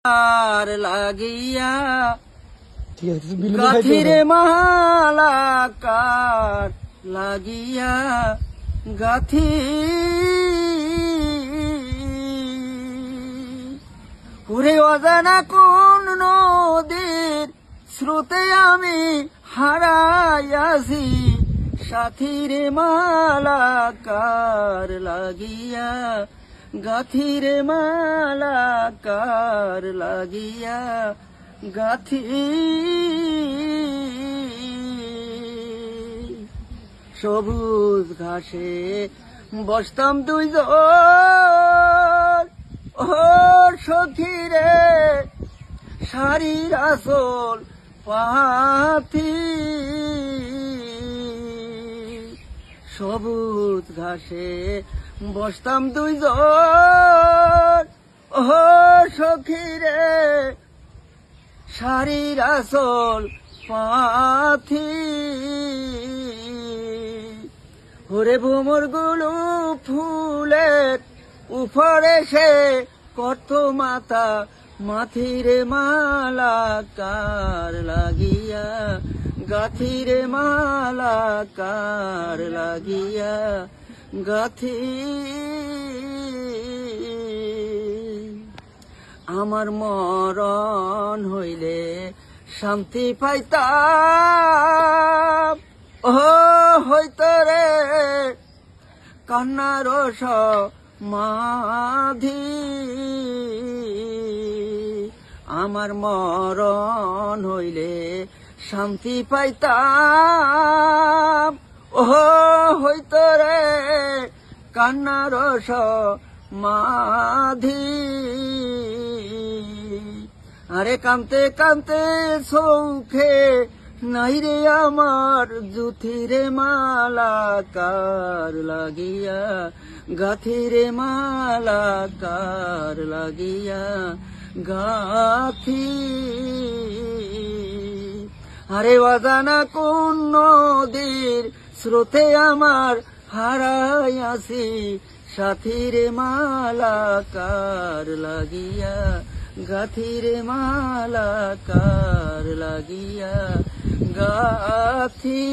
আর লাগিয়া গাথিরে মালাকার লাগিয়া গাথি পুরে অজানা কোন নদীর স্রোতে আমি হারাইয়াছি সাথীরে মালাকার লাগিয়া গাথিরে মালাকার লাগিয়া গাথি সবুজ ঘাসে বসতাম দুইজন ও সখীরে শাড়ির আসল পাথি সবুজ ঘাসে বসতাম দুইজন ও সখীরে শাড়ির আসল পাথি ওরে ভ্রমর গুলো ফুলের উপরে সে কত মাথা মাথিরে মালাকার লাগিয়া গাথিরে মালাকার লাগিয়া গাথি আমার মরণ হইলে শান্তি পাইতাম ও হইতো রে কান্নার সমাধি আমার মরণ হইলে শান্তি পাইতাম ও হইতো রে কান্নার সমাধি আরে কান্তে কান্তে চোখে নাই রে আমার জুথিরে মালাকার লাগিয়া গাথিরে মালাকার লাগিয়া গাথি আরে অজানা কোন নদীর স্রোতে আমার হারাইয়াছি সাথীরে মালাকার লাগিয়া গাথিরে মালাকার লাগিয়া গাথি।